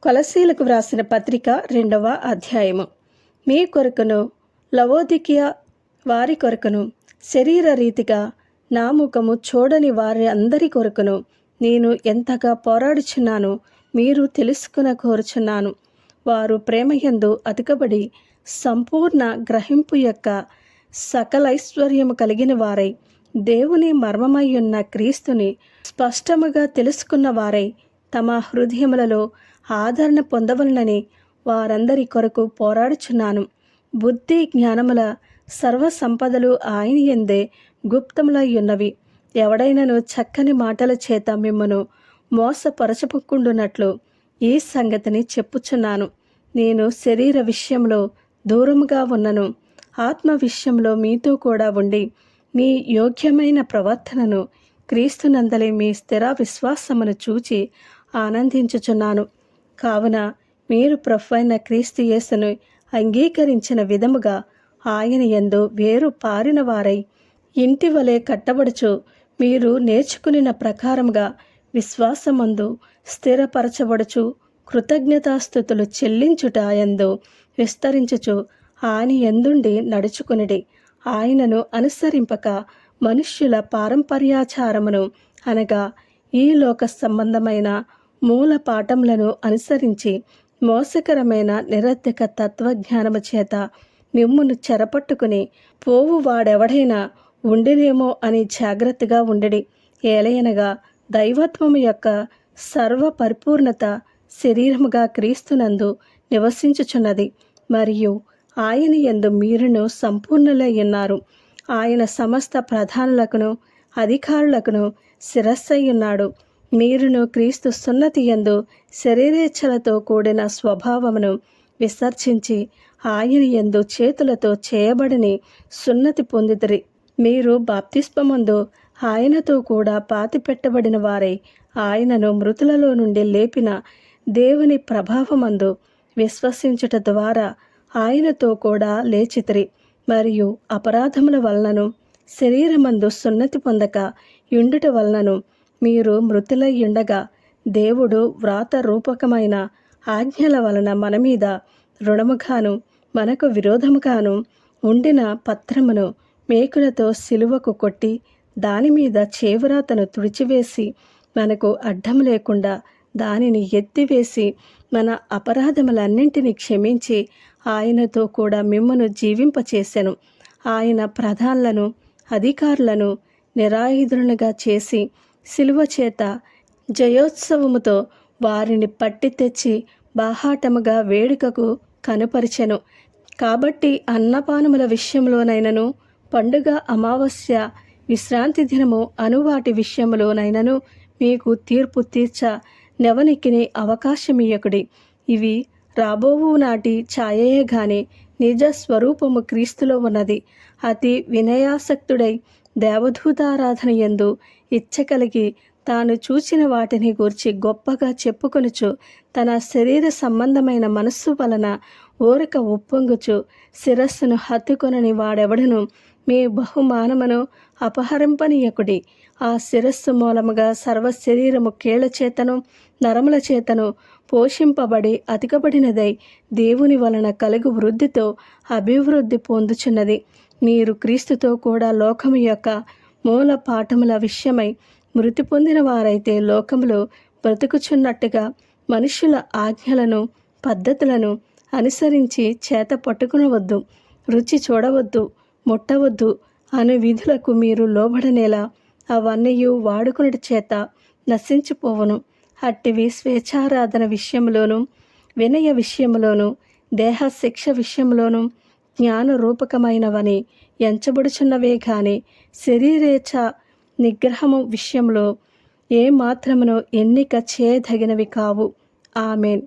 కొలసీలకు వ్రాసిన పత్రిక 2వ అధ్యాయము. మీ కొరకును లవోదికియ వారి కొరకును శరీర రీతిగా నా ముఖము చూడని వారి అందరి కొరకును నేను ఎంతగా పోరాడుచున్నానో మీరు తెలుసుకున కోరుచున్నాను. వారు ప్రేమయందు అతుకబడి సంపూర్ణ గ్రహింపు యొక్క సకలైశ్వర్యము కలిగిన వారై దేవుని మర్మమయ్యున్న క్రీస్తుని స్పష్టముగా తెలుసుకున్న వారై తమ హృదయములలో ఆదరణ పొందవలనని వారందరి కొరకు పోరాడుచున్నాను. బుద్ధి జ్ఞానముల సర్వ సంపదలు ఆయన యందే గుప్తములయ్యున్నవి. ఎవడైనను చక్కని మాటల చేత మిమ్మను మోసపరచకుండునట్లు ఈ సంగతిని చెప్పుచున్నాను. నేను శరీర విషయంలో దూరముగా ఉన్నను, ఆత్మ విషయంలో మీతో కూడా ఉండి మీ యోగ్యమైన ప్రవర్తనను క్రీస్తునందలి మీ స్థిర విశ్వాసమును చూచి ఆనందించుచున్నాను. కావున మీరు ప్రభువైన క్రీస్తు యేసును అంగీకరించిన విధముగా ఆయన యందు వేరు పారిన వారై ఇంటి వలె కట్టబడుచు మీరు నేర్చుకునిన ప్రకారముగా విశ్వాసమందు స్థిరపరచబడుచు కృతజ్ఞతాస్థుతులు చెల్లించుట యందు విస్తరించుచు ఆయన యందుండి నడుచుకునిడి. ఆయనను అనుసరింపక మనుష్యుల పారంపర్యాచారమును అనగా ఈ లోక సంబంధమైన మూల పాఠములను అనుసరించి మోసకరమైన నిరర్ధక తత్వజ్ఞానము చేత మిమ్మును చెరపట్టుకుని పోవు వాడెవడైనా ఉండినేమో అని జాగ్రత్తగా ఉండడి. ఏలయనగా దైవత్వము యొక్క సర్వ పరిపూర్ణత శరీరముగా క్రీస్తునందు నివసించుచున్నది, మరియు ఆయన యందు మీరును సంపూర్ణులై ఉన్నారు. ఆయన సమస్త ప్రధానులకును అధికారులకును శిరస్సై ఉన్నాడు. మీరును క్రీస్తు సున్నతి యందు శరీరేచ్ఛలతో కూడిన స్వభావమును విసర్జించి ఆయన యందు చేతులతో చేయబడని సున్నతి పొందితిరి. మీరు బాప్తిస్మమందు ఆయనతో కూడా పాతిపెట్టబడిన వారై ఆయనను మృతులలో నుండి లేపిన దేవుని ప్రభావమందు విశ్వసించుట ద్వారా ఆయనతో కూడా లేచితిరి. మరియు అపరాధముల వలనను శరీరమందు సున్నతి పొందక యుండుట వలనను మీరు మృతులై ఉండగా దేవుడు వ్రాత రూపకమైన ఆజ్ఞల వలన మన మీద రుణముగాను మనకు విరోధముగాను ఉండిన పత్రమును మేకులతో సిలువకు కొట్టి దాని మీద చేవ్రాతను తుడిచివేసి మనకు అడ్డం లేకుండా దానిని ఎత్తివేసి మన అపరాధములన్నింటినీ క్షమించి ఆయనతో కూడా మిమ్మును జీవింపచేసెను. ఆయన ప్రధానులను అధికారులను నిరాయుధులుగా చేసి సిలువ చేత జయోత్సవముతో వారిని పట్టి తెచ్చి బాహాటముగా వేడుకకు కనుపరిచెను. కాబట్టి అన్నపానముల విషయంలోనైనను పండుగ, అమావాస్య, విశ్రాంతి దినము అను వాటి విషయంలోనైనను మీకు తీర్పు తీర్చ నెవనికిని అవకాశమియ్యకుడి. ఇవి రాబోవు నాటి ఛాయయే గాని నిజ స్వరూపము క్రీస్తులో ఉన్నది. అతి వినయాసక్తుడై దేవదూతారాధన యందు ఇచ్చ కలిగి తాను చూచిన వాటిని గూర్చి గొప్పగా చెప్పుకొనుచు తన శరీర సంబంధమైన మనస్సు వలన ఊరక ఉప్పొంగుచు శిరస్సును హత్తుకొనని వాడెవడను మీ బహుమానమును అపహరింపనీయకుడి. ఆ శిరస్సు మూలముగా సర్వ శరీరము కీళ్ల చేతను నరముల చేతను పోషింపబడి అతికబడినదై దేవుని వలన కలుగు వృద్ధితో అభివృద్ధి పొందుచున్నది. మీరు క్రీస్తుతో కూడా లోకము యొక్క మూల పాఠముల విషయమై మృతి పొందిన వారైతే లోకములో బ్రతుకుచున్నట్టుగా మనుష్యుల ఆజ్ఞలను పద్ధతులను అనుసరించి చేత పట్టుకునవద్దు, రుచి చూడవద్దు, ముట్టవద్దు అను విధులకు మీరు లోబడనేలా అవన్నీ వాడుకున్నటి చేత నశించిపోవును. అట్టివి స్వేచ్ఛారాధన విషయంలోను, వినయ విషయంలోను, దేహ శిక్ష విషయంలోను జ్ఞాన రూపకమైనవని ఎంచబడుచున్నవే గాని శరీరేచ్ఛ నిగ్రహము విషయంలో ఏ మాత్రమును ఎన్నిక చేయదగినవి కావు. ఆమెన్.